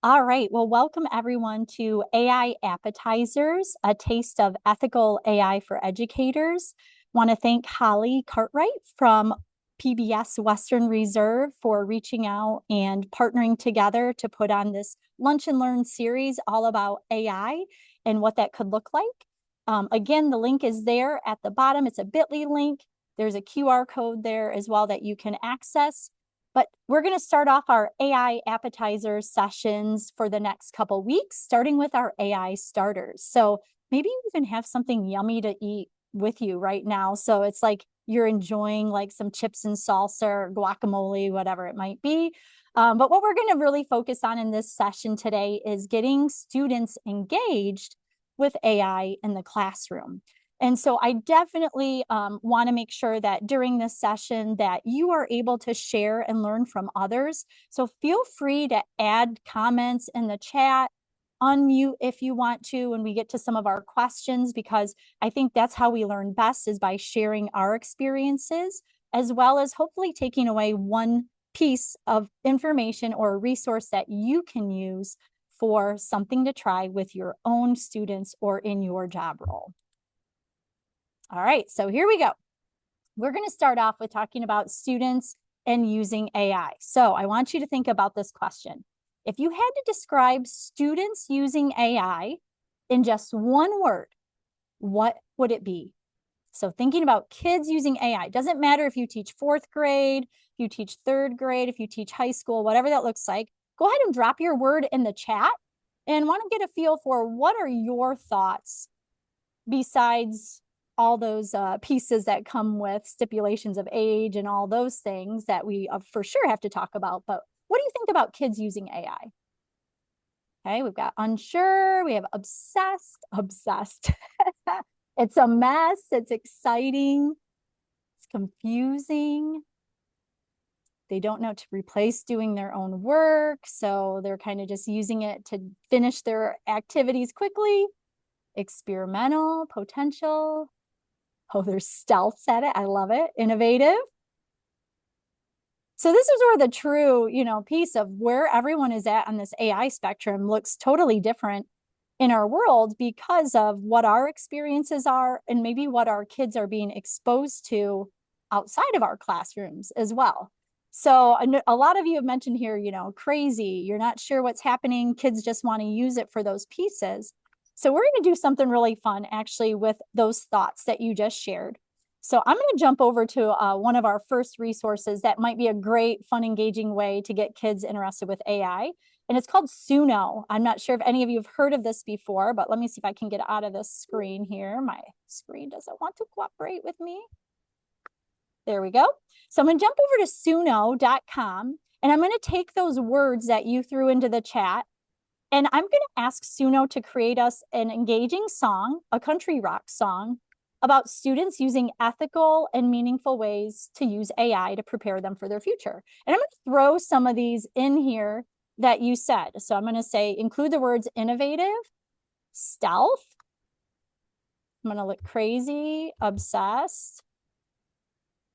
All right. Well, welcome everyone to AI Appetizers, a taste of ethical AI for educators. Want to thank Holly Cartwright from PBS Western Reserve for reaching out and partnering together to put on this Lunch and Learn series all about AI and what that could look like. Again, the link is there at the bottom. It's a bit.ly link. There's a QR code there as well that you can access. But we're going to start off our AI appetizer sessions for the next couple weeks, starting with our AI starters. So maybe you even have something yummy to eat with you right now. So it's like you're enjoying like some chips and salsa or guacamole, whatever it might be. But what we're going to really focus on in this session today is getting students engaged with AI in the classroom. And so I definitely want to make sure that during this session that you are able to share and learn from others. So feel free to add comments in the chat, unmute if you want to when we get to some of our questions, because I think that's how we learn best, is by sharing our experiences, as well as hopefully taking away one piece of information or a resource that you can use for something to try with your own students or in your job role. All right, so here we go. We're going to start off with talking about students and using AI. So I want you to think about this question. If you had to describe students using AI in just one word, what would it be? So thinking about kids using AI, doesn't matter if you teach fourth grade, if you teach third grade, if you teach high school, whatever that looks like, go ahead and drop your word in the chat and want to get a feel for what are your thoughts besides all those pieces that come with stipulations of age and all those things that we for sure have to talk about. But what do you think about kids using AI? Okay, we've got unsure, we have obsessed. It's a mess, it's exciting, it's confusing. They don't know to replace doing their own work, so they're kind of just using it to finish their activities quickly. Experimental, potential. Oh, there's stealths at it. I love it. Innovative. So this is where the true, piece of where everyone is at on this AI spectrum looks totally different in our world because of what our experiences are and maybe what our kids are being exposed to outside of our classrooms as well. So a lot of you have mentioned here, crazy, you're not sure what's happening. Kids just want to use it for those pieces. So we're going to do something really fun actually with those thoughts that you just shared. So I'm going to jump over to one of our first resources that might be a great, fun, engaging way to get kids interested with AI. And it's called Suno. I'm not sure if any of you have heard of this before, but let me see if I can get out of this screen here. My screen doesn't want to cooperate with me. There we go. So I'm going to jump over to suno.com and I'm going to take those words that you threw into the chat. And I'm going to ask Suno to create us an engaging song, a country rock song, about students using ethical and meaningful ways to use AI to prepare them for their future. And I'm going to throw some of these in here that you said. So I'm going to say, include the words innovative, stealth. I'm going to look crazy, obsessed.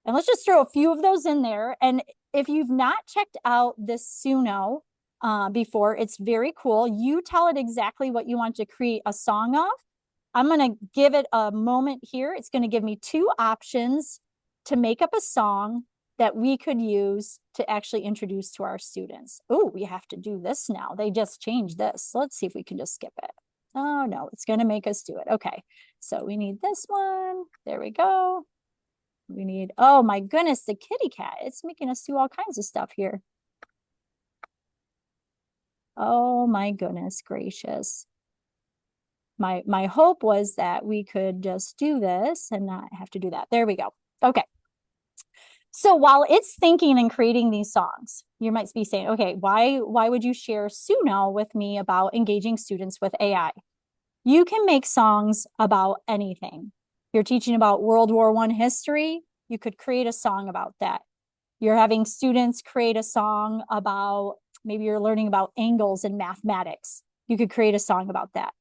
And let's just throw a few of those in there. And if you've not checked out this Suno before, it's very cool. You tell it exactly what you want to create a song of. I'm going to give it a moment here. It's going to give me two options to make up a song that we could use to actually introduce to our students. Oh, we have to do this now. They just changed this. So let's see if we can just skip it. Oh, no, it's going to make us do it. Okay, so we need this one. There we go. We need, oh my goodness, the kitty cat. It's making us do all kinds of stuff here. Oh my goodness gracious. My hope was that we could just do this and not have to do that. There we go. Okay. So while it's thinking and creating these songs, you might be saying, okay, why would you share Suno with me about engaging students with AI? You can make songs about anything. You're teaching about World War I history, you could create a song about that. You're having students create a song about, maybe you're learning about angles in mathematics. You could create a song about that.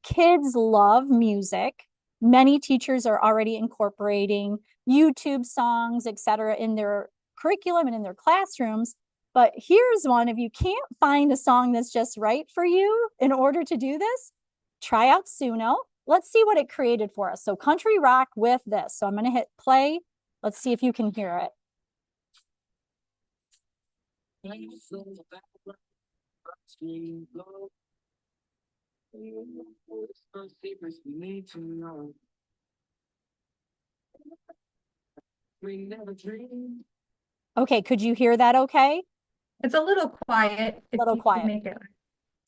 Kids love music. Many teachers are already incorporating YouTube songs, etc., in their curriculum and in their classrooms. But here's one. If you can't find a song that's just right for you in order to do this, try out Suno. Let's see what it created for us. So country rock with this. So I'm going to hit play. Let's see if you can hear it. Okay, could you hear that okay? It's a little quiet if Little you can quiet. make it.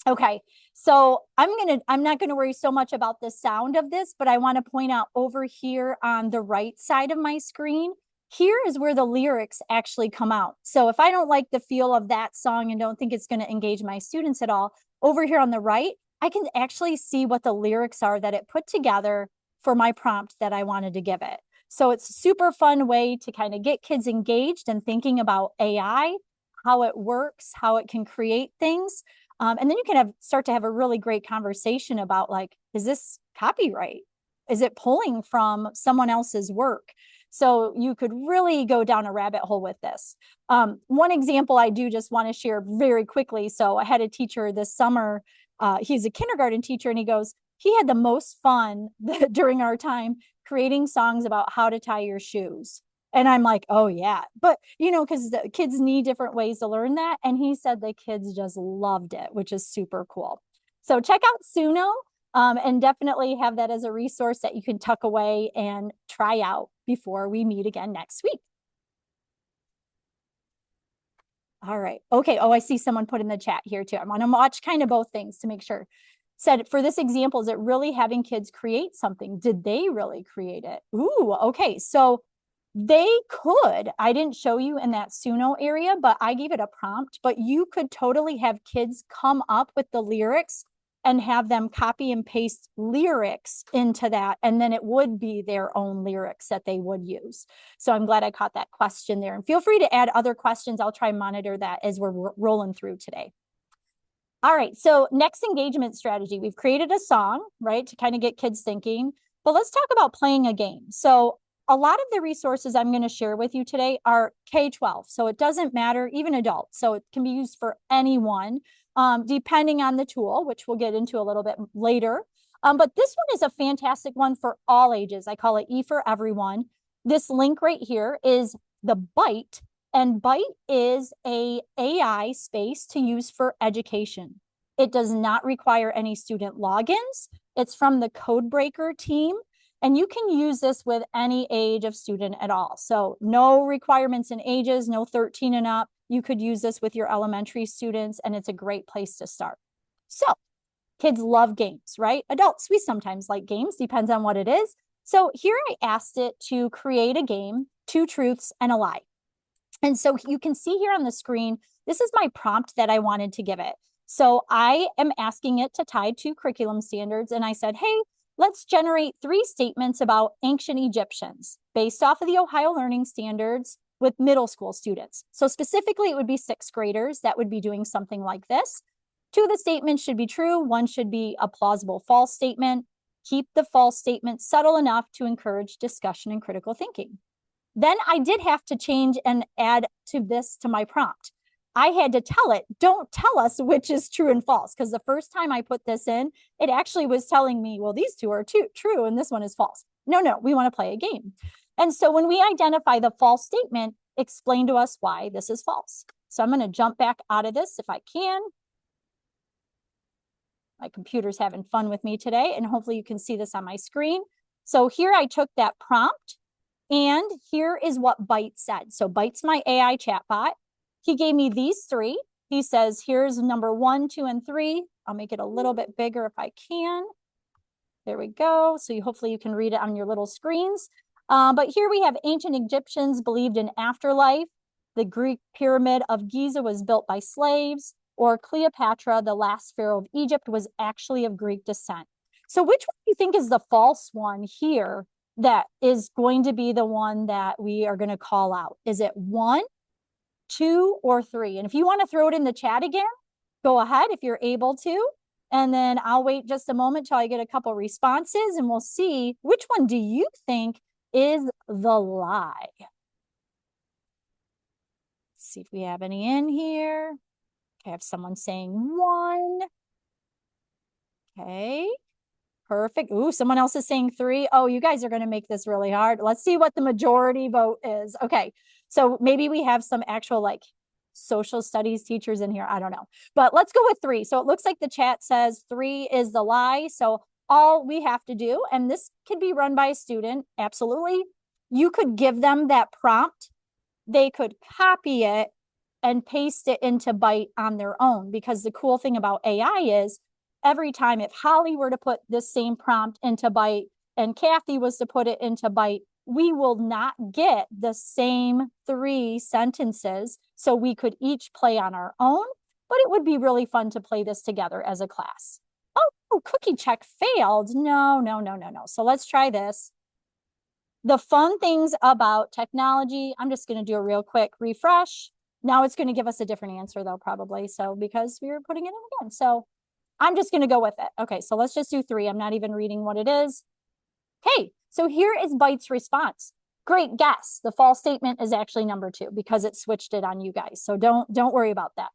Okay, so I'm not gonna worry so much about the sound of this, but I want to point out over here on the right side of my screen, here is where the lyrics actually come out. So if I don't like the feel of that song and don't think it's going to engage my students at all, over here on the right, I can actually see what the lyrics are that it put together for my prompt that I wanted to give it. So it's a super fun way to kind of get kids engaged and thinking about AI, how it works, how it can create things. And then you can start to have a really great conversation about, like, is this copyright? Is it pulling from someone else's work? So you could really go down a rabbit hole with this. One example I do just want to share very quickly. So I had a teacher this summer. He's a kindergarten teacher, and he goes, he had the most fun during our time creating songs about how to tie your shoes. And I'm like, oh yeah. But because the kids need different ways to learn that. And he said the kids just loved it, which is super cool. So check out Suno, and definitely have that as a resource that you can tuck away and try out before we meet again next week. All right. Okay. Oh, I see someone put in the chat here too. I want to watch kind of both things to make sure. Said, for this example, is it really having kids create something? Did they really create it? Ooh, okay. So they could. I didn't show you in that Suno area, but I gave it a prompt. But you could totally have kids come up with the lyrics and have them copy and paste lyrics into that. And then it would be their own lyrics that they would use. So I'm glad I caught that question there. And feel free to add other questions. I'll try and monitor that as we're rolling through today. All right, so next engagement strategy. We've created a song, right, to kind of get kids thinking. But let's talk about playing a game. So a lot of the resources I'm going to share with you today are K-12. So it doesn't matter, even adults. So it can be used for anyone, depending on the tool, which we'll get into a little bit later. But this one is a fantastic one for all ages. I call it E for Everyone. This link right here is the Byte, and Byte is a AI space to use for education. It does not require any student logins. It's from the Codebreaker team, and you can use this with any age of student at all. So no requirements in ages, no 13 and up. You could use this with your elementary students, and it's a great place to start. So kids love games, right? Adults, we sometimes like games, depends on what it is. So here I asked it to create a game, 2 truths and a lie. And so you can see here on the screen, this is my prompt that I wanted to give it. So I am asking it to tie 2 curriculum standards. And I said, hey, let's generate 3 statements about ancient Egyptians based off of the Ohio Learning Standards with middle school students. So specifically, it would be 6th graders that would be doing something like this. 2 of the statements should be true. 1 should be a plausible false statement. Keep the false statement subtle enough to encourage discussion and critical thinking. Then I did have to change and add to my prompt. I had to tell it, don't tell us which is true and false, because the first time I put this in, it actually was telling me, well, these 2 are true and this one is false. No, we want to play a game. And so when we identify the false statement, explain to us why this is false. So I'm going to jump back out of this if I can. My computer's having fun with me today, and hopefully you can see this on my screen. So here I took that prompt, and here is what Byte said. So Byte's my AI chatbot. He gave me these 3. He says, here's number 1, 2, and 3. I'll make it a little bit bigger if I can. There we go. So hopefully you can read it on your little screens. But here we have ancient Egyptians believed in afterlife. The Greek pyramid of Giza was built by slaves, or Cleopatra, the last pharaoh of Egypt, was actually of Greek descent. So which one do you think is the false one here that is going to be the one that we are going to call out? Is it 1, 2, or 3? And if you want to throw it in the chat again, go ahead if you're able to. And then I'll wait just a moment till I get a couple responses, and we'll see which one do you think is the lie. see if we have any in here. I have someone saying 1. Okay. Perfect. Ooh, someone else is saying 3. Oh, you guys are going to make this really hard. Let's see what the majority vote is. Okay. So maybe we have some actual like social studies teachers in here. I don't know. But let's go with 3. So it looks like the chat says 3 is the lie. So all we have to do, and this could be run by a student, absolutely. You could give them that prompt. They could copy it and paste it into Byte on their own. Because the cool thing about AI is every time if Holly were to put this same prompt into Byte and Kathy was to put it into Byte, we will not get the same 3 sentences. So we could each play on our own, but it would be really fun to play this together as a class. Oh, cookie check failed. No. So let's try this. The fun things about technology, I'm just going to do a real quick refresh. Now it's going to give us a different answer though, probably. So because we were putting it in again. So I'm just going to go with it. Okay, so let's just do 3. I'm not even reading what it is. Okay, so here is Byte's response. Great guess. The false statement is actually number 2 because it switched it on you guys. So don't worry about that.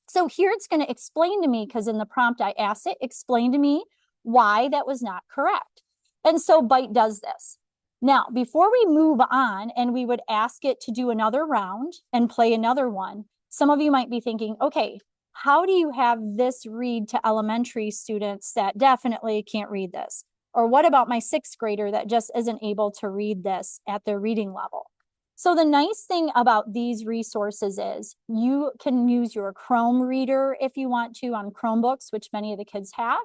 So here it's going to explain to me, because in the prompt I asked it, explain to me why that was not correct. And so Byte does this. Now, before we move on and we would ask it to do another round and play another one, some of you might be thinking, okay, how do you have this read to elementary students that definitely can't read this? Or what about my 6th grader that just isn't able to read this at their reading level? So the nice thing about these resources is you can use your Chrome reader if you want to on Chromebooks, which many of the kids have.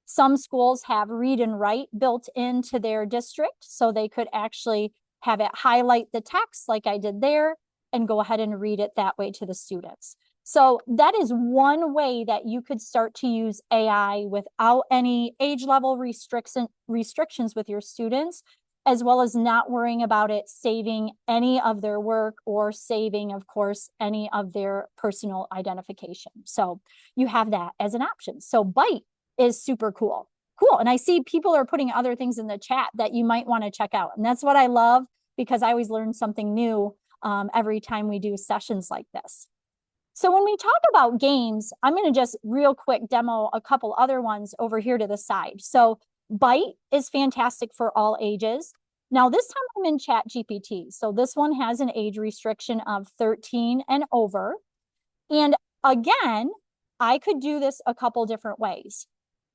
Some schools have read and write built into their district, so they could actually have it highlight the text like I did there and go ahead and read it that way to the students. So that is one way that you could start to use AI without any age level restrictions with your students, as well as not worrying about it saving any of their work or saving, of course, any of their personal identification. So you have that as an option. So Byte is super cool. Cool. And I see people are putting other things in the chat that you might want to check out. And that's what I love, because I always learn something new every time we do sessions like this. So when we talk about games, I'm going to just real quick demo a couple other ones over here to the side. So Byte is fantastic for all ages. Now this time I'm in Chat GPT. So this one has an age restriction of 13 and over. And again, I could do this a couple different ways.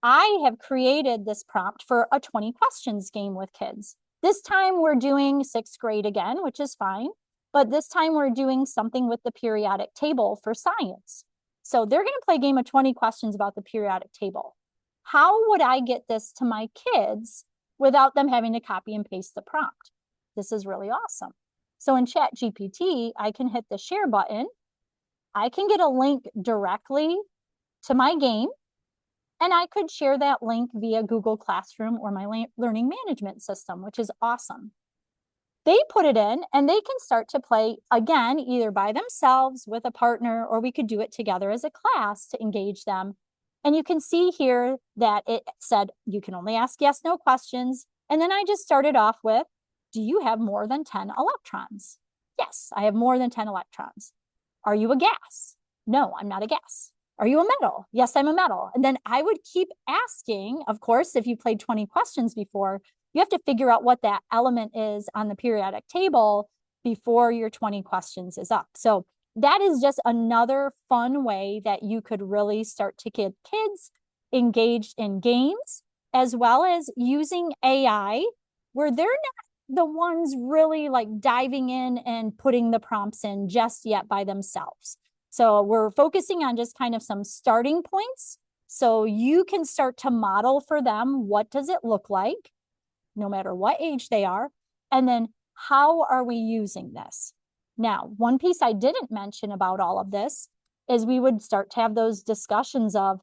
I have created this prompt for a 20 questions game with kids. This time we're doing 6th grade again, which is fine. But this time we're doing something with the periodic table for science. So they're going to play a game of 20 questions about the periodic table. How would I get this to my kids without them having to copy and paste the prompt? This is really awesome. So in Chat GPT, I can hit the share button. I can get a link directly to my game, and I could share that link via Google Classroom or my learning management system, which is awesome. They put it in and they can start to play again, either by themselves with a partner, or we could do it together as a class to engage them. And you can see here that it said you can only ask yes, no questions. And then I just started off with, do you have more than 10 electrons? Yes, I have more than 10 electrons. Are you a gas? No, I'm not a gas. Are you a metal? Yes, I'm a metal. And then I would keep asking, of course, if you played 20 questions before, you have to figure out what that element is on the periodic table before your 20 questions is up. So that is just another fun way that you could really start to get kids engaged in games, as well as using AI where they're not the ones really like diving in and putting the prompts in just yet by themselves. So we're focusing on just kind of some starting points so you can start to model for them, what does it look like, no matter what age they are, and then how are we using this? Now, one piece I didn't mention about all of this is we would start to have those discussions of,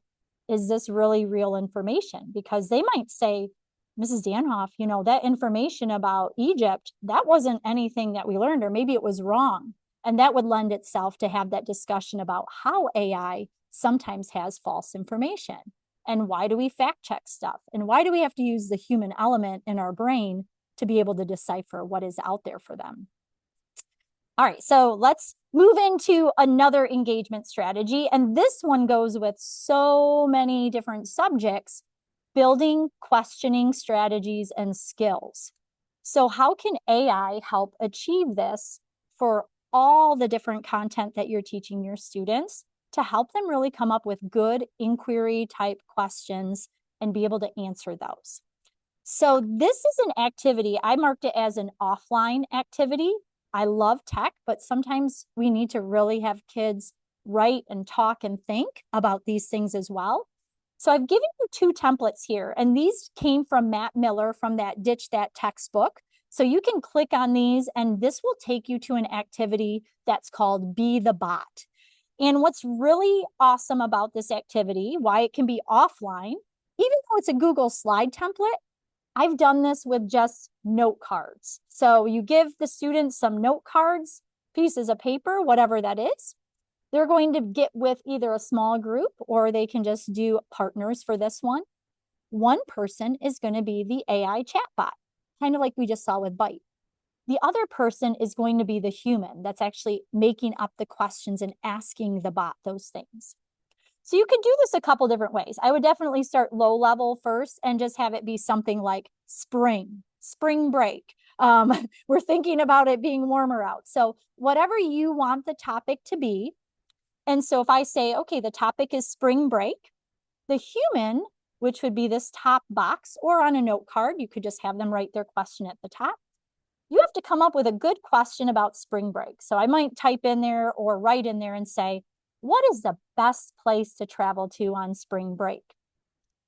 is this really real information? Because they might say, Mrs. Danhoff, you know, that information about Egypt, that wasn't anything that we learned, or maybe it was wrong. And that would lend itself to have that discussion about how AI sometimes has false information. And why do we fact check stuff? And why do we have to use the human element in our brain to be able to decipher what is out there for them? All right, so let's move into another engagement strategy. And this one goes with so many different subjects, building questioning strategies and skills. So how can AI help achieve this for all the different content that you're teaching your students to help them really come up with good inquiry type questions and be able to answer those? So this is an activity, I marked it as an offline activity. I love tech, but sometimes we need to really have kids write and talk and think about these things as well. So I've given you two templates here, and these came from Matt Miller from that Ditch That textbook. So you can click on these, and this will take you to an activity that's called Be the Bot. And what's really awesome about this activity, why it can be offline, even though it's a Google slide template, I've done this with just note cards. So you give the students some note cards, pieces of paper, whatever that is. They're going to get with either a small group or they can just do partners for this one. One person is going to be the AI chatbot, kind of like we just saw with Byte. The other person is going to be the human that's actually making up the questions and asking the bot those things. So you could do this a couple different ways. I would definitely start low level first and just have it be something like spring break. We're thinking about it being warmer out. So whatever you want the topic to be. And so if I say, okay, the topic is spring break, the human, which would be this top box, or on a note card, you could just have them write their question at the top. You have to come up with a good question about spring break. So I might type in there or write in there and say, what is the best place to travel to on spring break?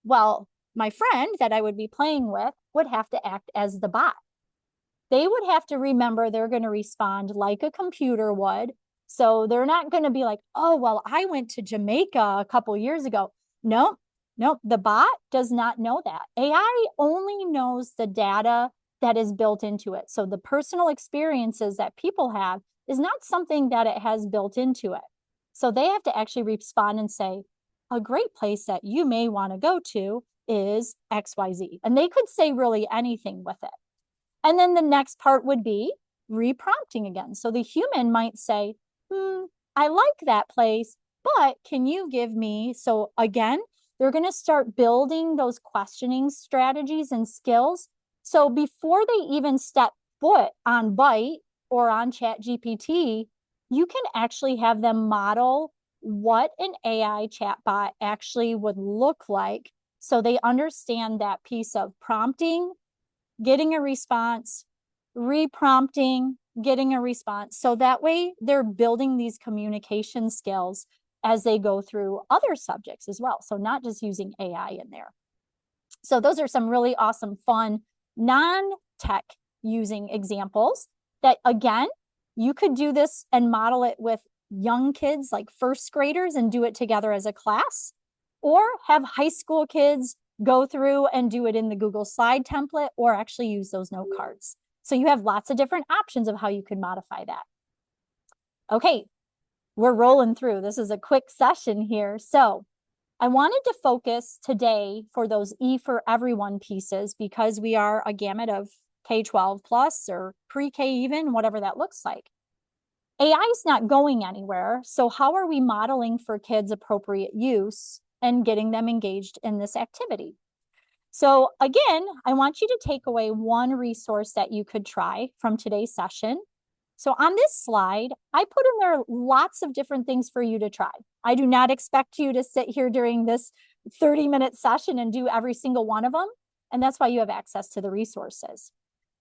Well, my friend that I would be playing with would have to act as the bot. They would have to remember they're going to respond like a computer would. So they're not going to be like, oh, well, I went to Jamaica a couple years ago. No, the bot does not know that. AI only knows the data that is built into it. So the personal experiences that people have is not something that it has built into it. So they have to actually respond and say, a great place that you may want to go to is XYZ. And they could say really anything with it. And then the next part would be reprompting again. So the human might say, I like that place, but can you give me, so again, they're going to start building those questioning strategies and skills. So before they even step foot on Byte or on ChatGPT, you can actually have them model what an AI chatbot actually would look like. So they understand that piece of prompting, getting a response, reprompting, getting a response. So that way they're building these communication skills as they go through other subjects as well. So not just using AI in there. So those are some really awesome, fun, non-tech using examples that, again, you could do this and model it with young kids like first graders and do it together as a class, or have high school kids go through and do it in the Google slide template, or actually use those note cards. So you have lots of different options of how you could modify that. Okay, we're rolling through. This is a quick session here. So I wanted to focus today for those E for everyone pieces, because we are a gamut of K-12 plus or pre-K even, whatever that looks like. AI is not going anywhere. So how are we modeling for kids appropriate use and getting them engaged in this activity? So again, I want you to take away one resource that you could try from today's session. So on this slide, I put in there lots of different things for you to try. I do not expect you to sit here during this 30-minute session and do every single one of them. And that's why you have access to the resources.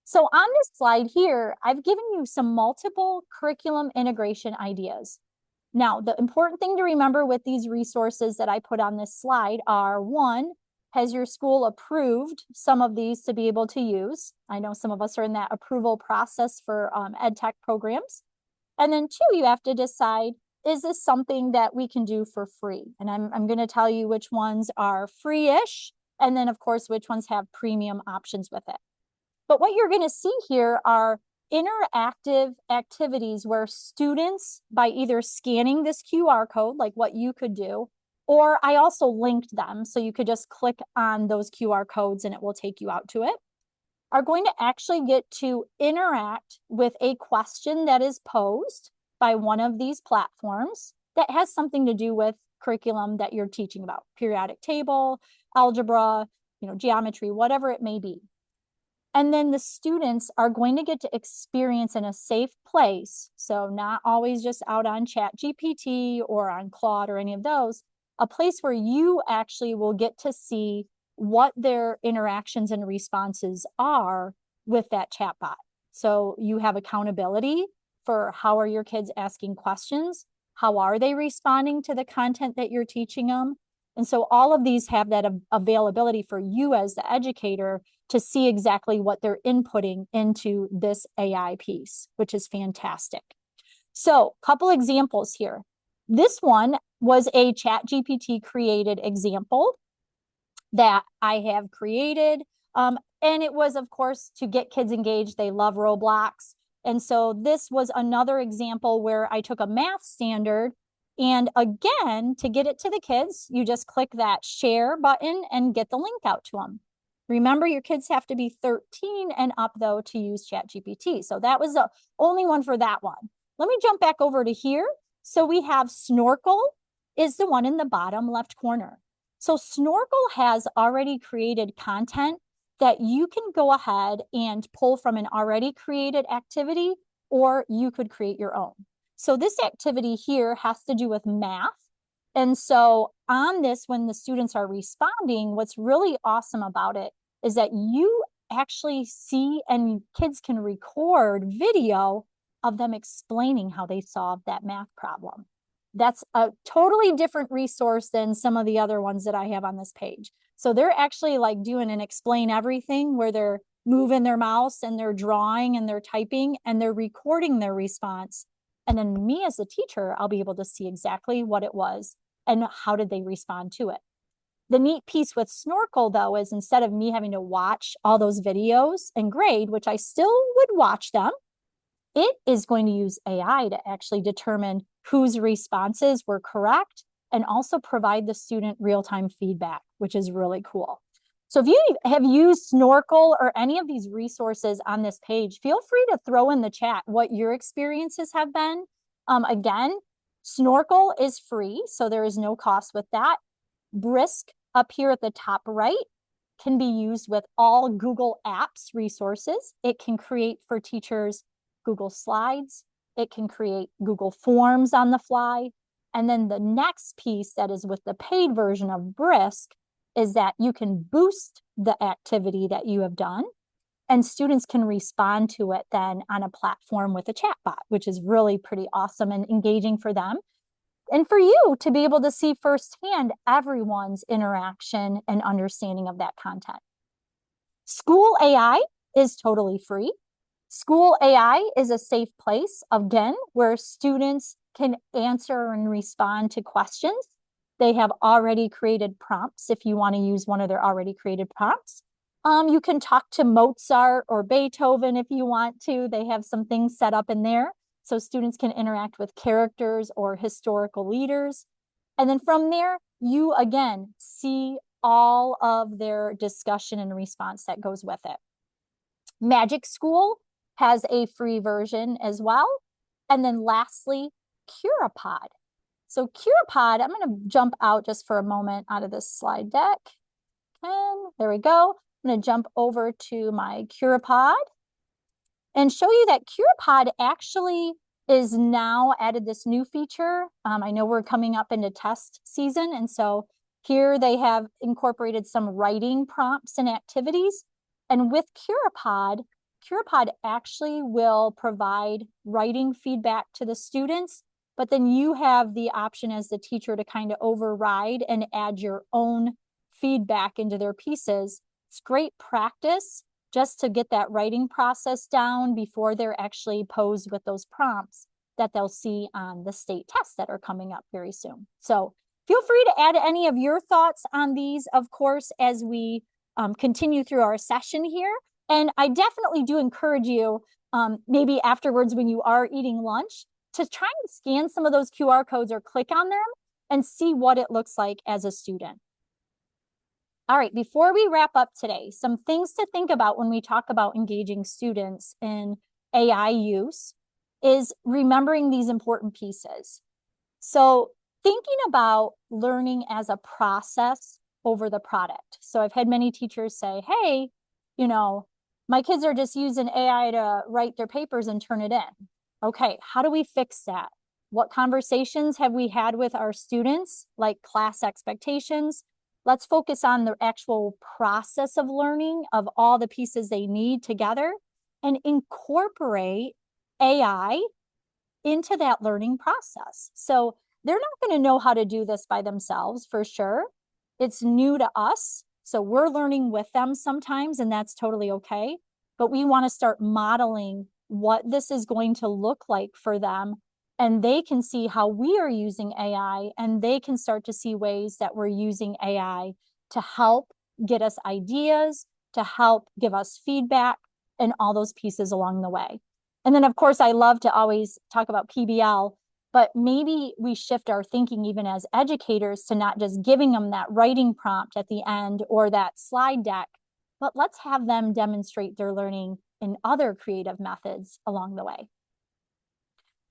So on this slide here, I've given you some multiple curriculum integration ideas. Now, the important thing to remember with these resources that I put on this slide are, one, has your school approved some of these to be able to use? I know some of us are in that approval process for ed tech programs. And then two, you have to decide, is this something that we can do for free? And I'm going to tell you which ones are free-ish, and then of course, which ones have premium options with it. But what you're going to see here are interactive activities where students, by either scanning this QR code, like what you could do, or I also linked them, so you could just click on those QR codes and it will take you out to it. are going to actually get to interact with a question that is posed by one of these platforms that has something to do with curriculum that you're teaching about, periodic table, algebra, geometry, whatever it may be. And then the students are going to get to experience in a safe place. So not always just out on ChatGPT or on Claude or any of those, a place where you actually will get to see what their interactions and responses are with that chatbot. So you have accountability for how are your kids asking questions? How are they responding to the content that you're teaching them? And so all of these have that availability for you as the educator to see exactly what they're inputting into this AI piece, which is fantastic. So a couple examples here. This one was a ChatGPT created example that I have created. And it was, of course, to get kids engaged. They love Roblox. And so this was another example where I took a math standard. And again, to get it to the kids, you just click that share button and get the link out to them. Remember, your kids have to be 13 and up, though, to use ChatGPT. So that was the only one for that one. Let me jump back over to here. So we have Snorkel is the one in the bottom left corner. So Snorkel has already created content that you can go ahead and pull from an already created activity, or you could create your own. So this activity here has to do with math. And so on this, when the students are responding, what's really awesome about it is that you actually see and kids can record video of them explaining how they solved that math problem. That's a totally different resource than some of the other ones that I have on this page. So they're actually like doing an explain everything where they're moving their mouse and they're drawing and they're typing and they're recording their response. And then me as a teacher, I'll be able to see exactly what it was and how did they respond to it. The neat piece with Snorkel, though, is instead of me having to watch all those videos and grade, which I still would watch them, it is going to use AI to actually determine whose responses were correct and also provide the student real-time feedback, which is really cool. So if you have used Snorkel or any of these resources on this page, feel free to throw in the chat what your experiences have been. Again, Snorkel is free, so there is no cost with that. Brisk up here at the top right can be used with all Google Apps resources. It can create for teachers Google Slides. It can create Google Forms on the fly. And then the next piece that is with the paid version of Brisk is that you can boost the activity that you have done and students can respond to it then on a platform with a chatbot, which is really pretty awesome and engaging for them. And for you to be able to see firsthand everyone's interaction and understanding of that content. School AI is totally free. School AI is a safe place, again, where students can answer and respond to questions. They have already created prompts if you want to use one of their already created prompts. You can talk to Mozart or Beethoven if you want to. They have some things set up in there so students can interact with characters or historical leaders. And then from there, you again see all of their discussion and response that goes with it. Magic School has a free version as well. And then lastly, Curipod. So Curipod, I'm going to jump out just for a moment out of this slide deck. And there we go. I'm going to jump over to my Curipod and show you that Curipod actually is now added this new feature. I know we're coming up into test season. And so here they have incorporated some writing prompts and activities. And with Curipod actually will provide writing feedback to the students, but then you have the option as the teacher to kind of override and add your own feedback into their pieces. It's great practice just to get that writing process down before they're actually posed with those prompts that they'll see on the state tests that are coming up very soon. So feel free to add any of your thoughts on these, of course, as we continue through our session here. And I definitely do encourage you, maybe afterwards when you are eating lunch, to try and scan some of those QR codes or click on them and see what it looks like as a student. All right, before we wrap up today, some things to think about when we talk about engaging students in AI use is remembering these important pieces. So thinking about learning as a process over the product. So I've had many teachers say, hey, my kids are just using AI to write their papers and turn it in. Okay, how do we fix that? What conversations have we had with our students, like class expectations? Let's focus on the actual process of learning of all the pieces they need together and incorporate AI into that learning process. So they're not going to know how to do this by themselves for sure. It's new to us. So we're learning with them sometimes, and that's totally okay. But we want to start modeling what this is going to look like for them. And they can see how we are using AI, and they can start to see ways that we're using AI to help get us ideas, to help give us feedback, and all those pieces along the way. And then, of course, I love to always talk about PBL, but maybe we shift our thinking even as educators to not just giving them that writing prompt at the end or that slide deck, but let's have them demonstrate their learning in other creative methods along the way.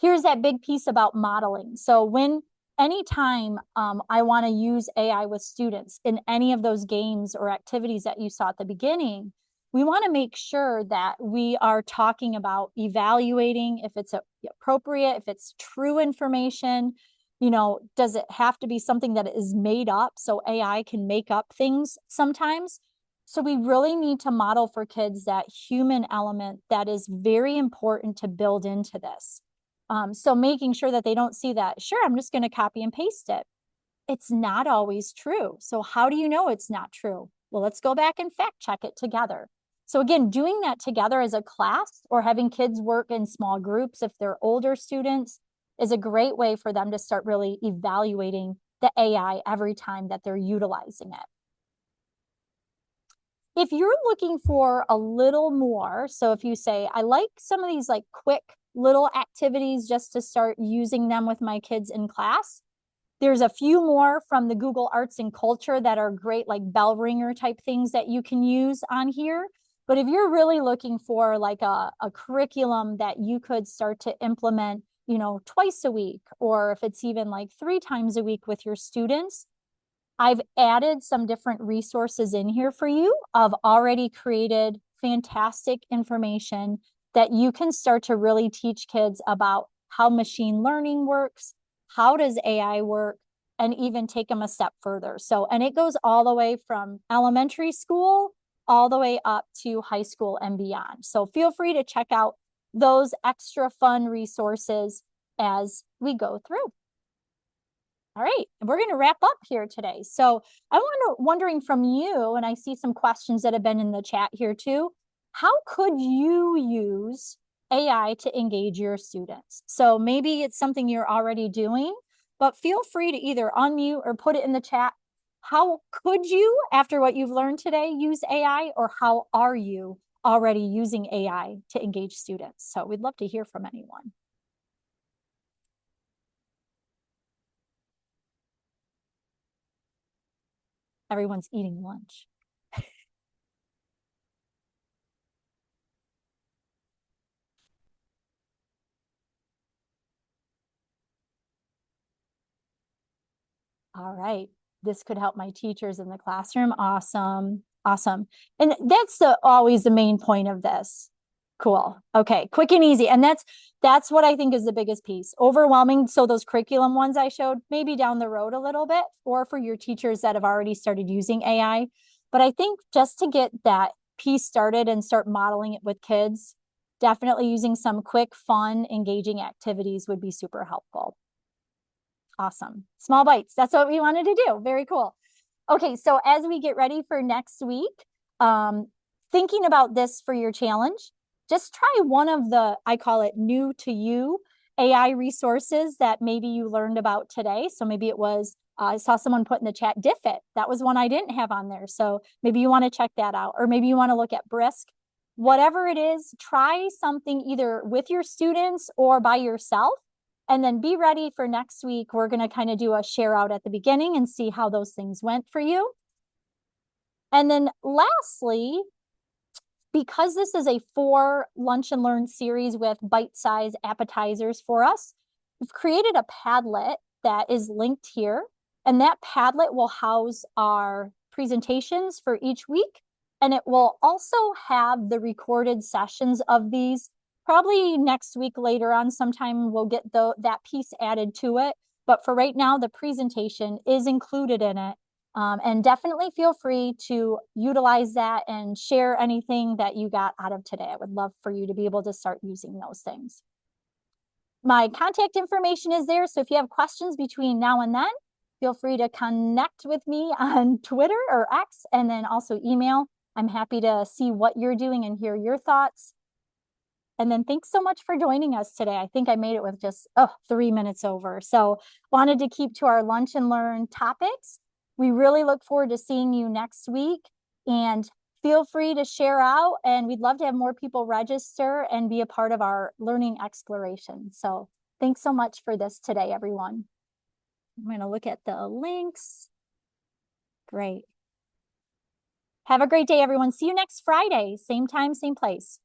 Here's that big piece about modeling. So anytime I want to use AI with students in any of those games or activities that you saw at the beginning, we want to make sure that we are talking about evaluating if it's appropriate, if it's true information. Does it have to be something that is made up so AI can make up things sometimes? So we really need to model for kids that human element that is very important to build into this. So making sure that they don't see that, sure, I'm just going to copy and paste it. It's not always true. So how do you know it's not true? Well, let's go back and fact check it together. So again, doing that together as a class or having kids work in small groups if they're older students is a great way for them to start really evaluating the AI every time that they're utilizing it. If you're looking for a little more, so if you say, I like some of these like quick little activities just to start using them with my kids in class, there's a few more from the Google Arts and Culture that are great, like bell ringer type things that you can use on here. But if you're really looking for like a curriculum that you could start to implement, twice a week, or if it's even like 3 times a week with your students, I've added some different resources in here for you of already created fantastic information that you can start to really teach kids about how machine learning works, how does AI work, and even take them a step further. So, and it goes all the way from elementary school all the way up to high school and beyond. So feel free to check out those extra fun resources as we go through. All right, we're going to wrap up here today. So I'm wondering from you, and I see some questions that have been in the chat here too, how could you use AI to engage your students? So maybe it's something you're already doing, but feel free to either unmute or put it in the chat. How could you, after what you've learned today, use AI, or how are you already using AI to engage students? So we'd love to hear from anyone. Everyone's eating lunch. All right. This could help my teachers in the classroom. Awesome. Awesome. And that's always the main point of this. Cool. Okay. Quick and easy. And that's what I think is the biggest piece. Overwhelming. So those curriculum ones I showed, maybe down the road a little bit, or for your teachers that have already started using AI. But I think just to get that piece started and start modeling it with kids, definitely using some quick, fun, engaging activities would be super helpful. Awesome. Small bites. That's what we wanted to do. Very cool. Okay, so as we get ready for next week, thinking about this for your challenge, just try one of the, I call it new to you AI resources that maybe you learned about today. So maybe it was, I saw someone put in the chat, Diffit. That was one I didn't have on there. So maybe you want to check that out, or maybe you want to look at Brisk. Whatever it is, try something either with your students or by yourself. And then be ready for next week. We're going to kind of do a share out at the beginning and see how those things went for you. And then lastly, because this is a 4 lunch and learn series with bite-sized appetizers for us, we've created a Padlet that is linked here. And that Padlet will house our presentations for each week. And it will also have the recorded sessions of these. Probably next week later on, sometime we'll get that piece added to it. But for right now, the presentation is included in it. And definitely feel free to utilize that and share anything that you got out of today. I would love for you to be able to start using those things. My contact information is there. So if you have questions between now and then, feel free to connect with me on Twitter or X, and then also email. I'm happy to see what you're doing and hear your thoughts. And then thanks so much for joining us today. I think I made it with just 3 minutes over. So wanted to keep to our lunch and learn topics. We really look forward to seeing you next week, and feel free to share out, and we'd love to have more people register and be a part of our learning exploration. So thanks so much for this today, everyone. I'm going to look at the links. Great. Have a great day, everyone. See you next Friday, same time, same place.